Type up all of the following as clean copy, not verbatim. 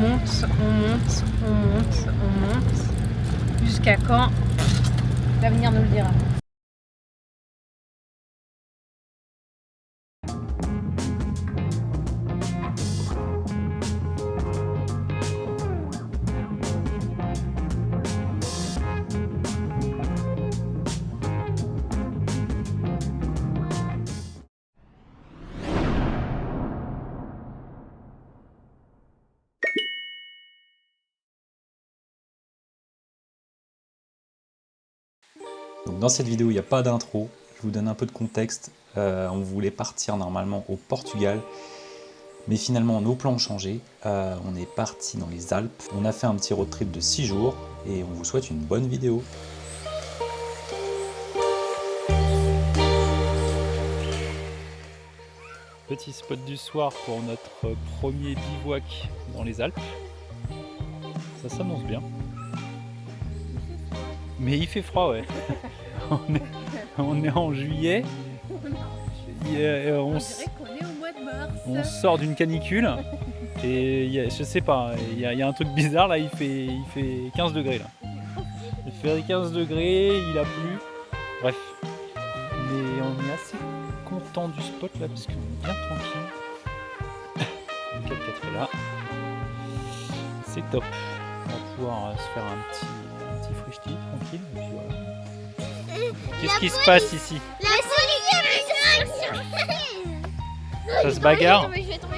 monte, on monte. Jusqu'à quand? L'avenir nous le dira. Donc dans cette vidéo, il n'y a pas d'intro, je vous donne un peu de contexte. On voulait partir normalement au Portugal, mais finalement nos plans ont changé. On est parti dans les Alpes, on a fait un petit road trip de 6 jours et on vous souhaite une bonne vidéo. Petit spot du soir pour notre premier bivouac dans les Alpes. Ça s'annonce bien. Mais il fait froid, ouais. on est en juillet. On dirait qu'on est au mois de mars. On sort d'une canicule. Et je sais pas, il y a un truc bizarre là, il fait 15 degrés là. Il fait 15 degrés, il a plu. Bref. Mais on est assez content du spot là parce qu'on est bien tranquille. Le 4x4 est là. C'est top. On va pouvoir se faire un petit fruchti tranquille. Et puis voilà. Qu'est-ce qui se passe ici? La police. Ça se bagarre? Je vais tomber.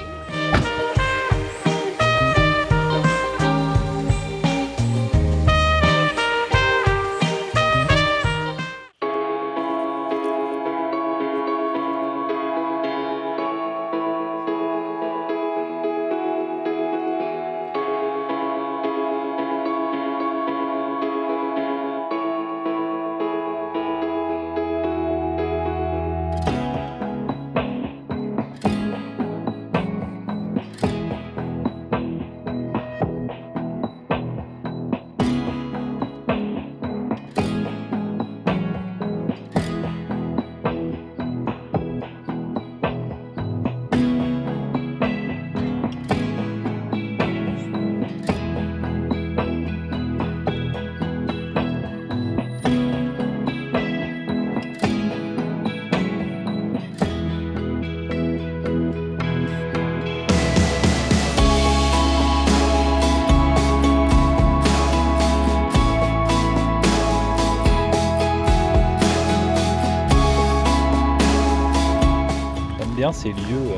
Bien ces lieux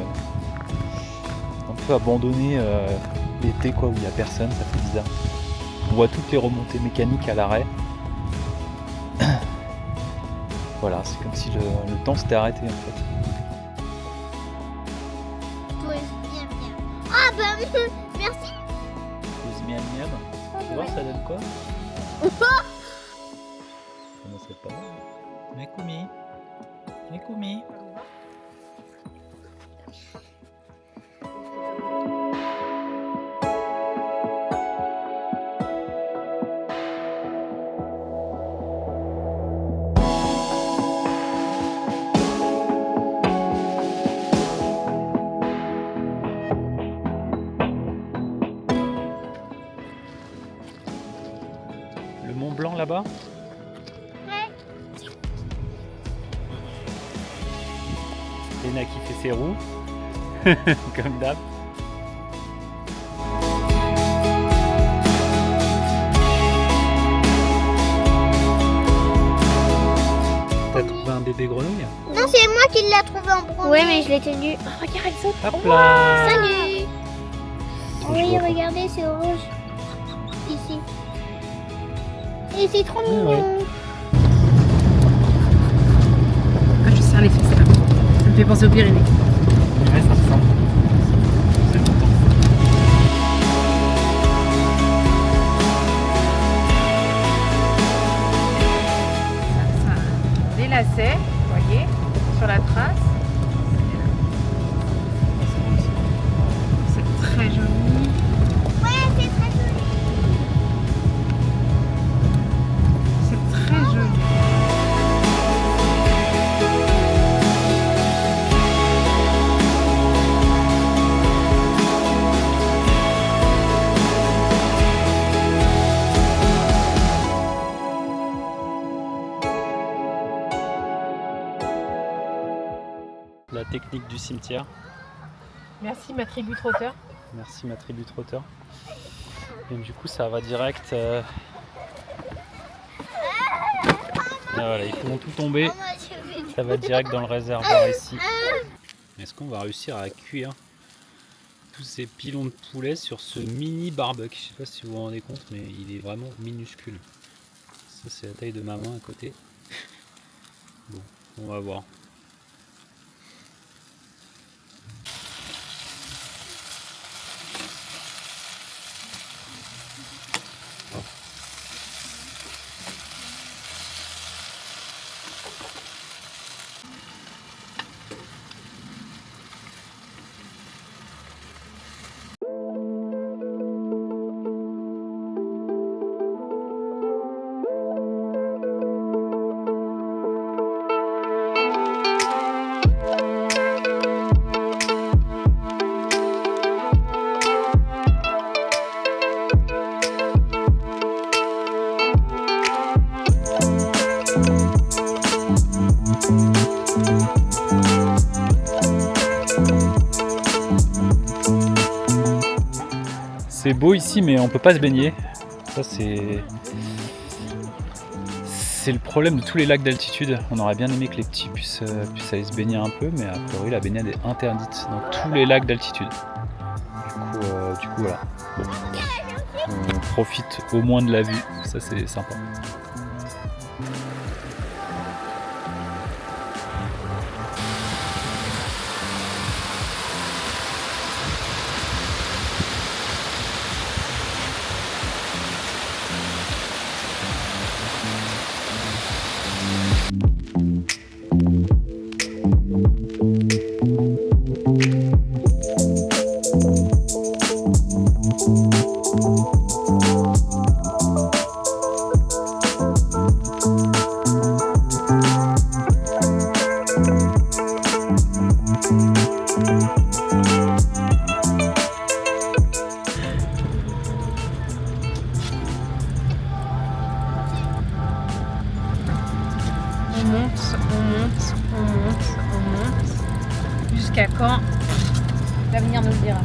un peu abandonnés l'été quoi, où il n'y a personne, ça fait bizarre. On voit toutes les remontées mécaniques à l'arrêt. Voilà, c'est comme si le temps s'était arrêté en fait. Toi, bien. Ah bah merci. Miam miam. Tu vas voir ça donne quoi? Non, c'est pas mal. Nekumi. Le Mont Blanc là-bas? Ouais. Léna qui fait ses roues, comme d'hab. T'as trouvé un bébé grenouille? Non, c'est moi qui l'ai trouvé en premier. Ouais, mais je l'ai tenu. Oh, regarde, elle saute. Hop là! Salut. Trop Oui, chouette. regardez, c'est rouge. Ici. Et c'est trop mignon. ouais. Ah, je serre les fesses là. Ça me fait penser aux Pyrénées. Ouais, ça ressemble. C'est content. Ça des lacets, vous voyez, sur la trace. C'est très joli. Ouais, c'est très joli. C'est très joli. La technique du cimetière. Merci ma tribu trotteur. Merci ma tribu trotteur. Et du coup ça va direct. Ah, voilà, ils font tout tomber. Ça va direct dans le réservoir ici. Est-ce qu'on va réussir à cuire tous ces pilons de poulet sur ce mini barbecue? Je sais pas si vous vous rendez compte, mais il est vraiment minuscule. Ça c'est la taille de ma main à côté. Bon, on va voir. C'est beau ici, mais on peut pas se baigner. Ça c'est le problème de tous les lacs d'altitude. On aurait bien aimé que les petits puissent aller se baigner un peu, mais a priori la baignade est interdite dans tous les lacs d'altitude. Du coup voilà. Bon. On profite au moins de la vue, ça c'est sympa. On monte. Jusqu'à quand? L'avenir nous le dira.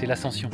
c'est l'ascension.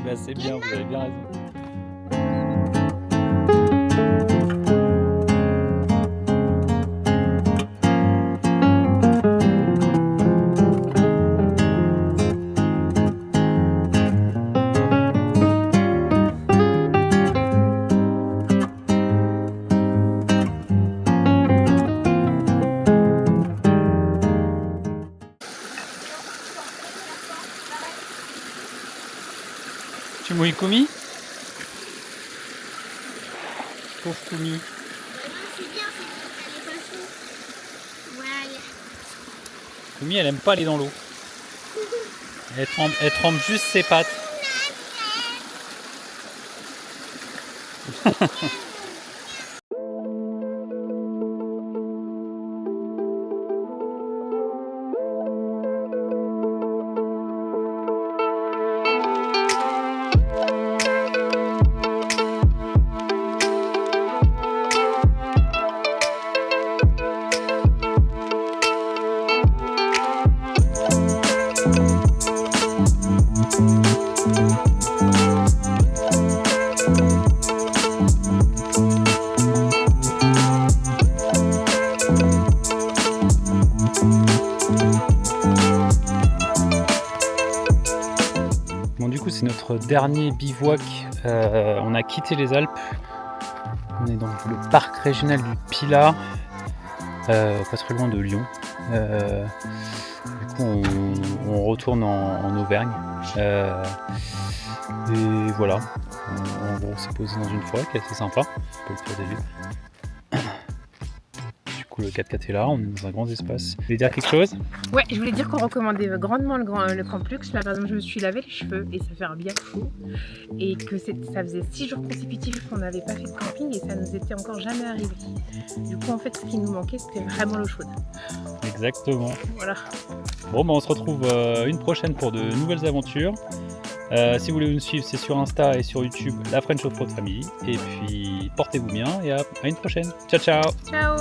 Bah, c'est bien, vous avez bien raison. Tu mouilles Koumi? Pauvre Koumi. c'est bien, elle est pas chaude. Voilà. Koumi, elle aime pas aller dans l'eau. Elle trempe juste ses pattes. Bon, du coup, c'est notre dernier bivouac. On a quitté les Alpes. On est dans le parc régional du Pilat, pas très loin de Lyon. Du coup, on retourne en Auvergne. Et voilà. En gros, on s'est posé dans une forêt qui est assez sympa. On peut le faire des vues. Le 4x4 est là, on est dans un grand espace. Tu voulais dire quelque chose? Ouais, je voulais dire qu'on recommandait grandement le Camp Luxe. Là, par exemple, je me suis lavé les cheveux et ça fait un bien fou. Et que ça faisait 6 jours consécutifs qu'on n'avait pas fait de camping et ça nous était encore jamais arrivé. Du coup, en fait, ce qui nous manquait, c'était vraiment l'eau chaude. Exactement. Voilà. Bon, bah, on se retrouve une prochaine pour de nouvelles aventures. Si vous voulez nous suivre, c'est sur Insta et sur YouTube, la French Off-Road Family. Et puis, portez-vous bien et à une prochaine. Ciao, ciao. Ciao.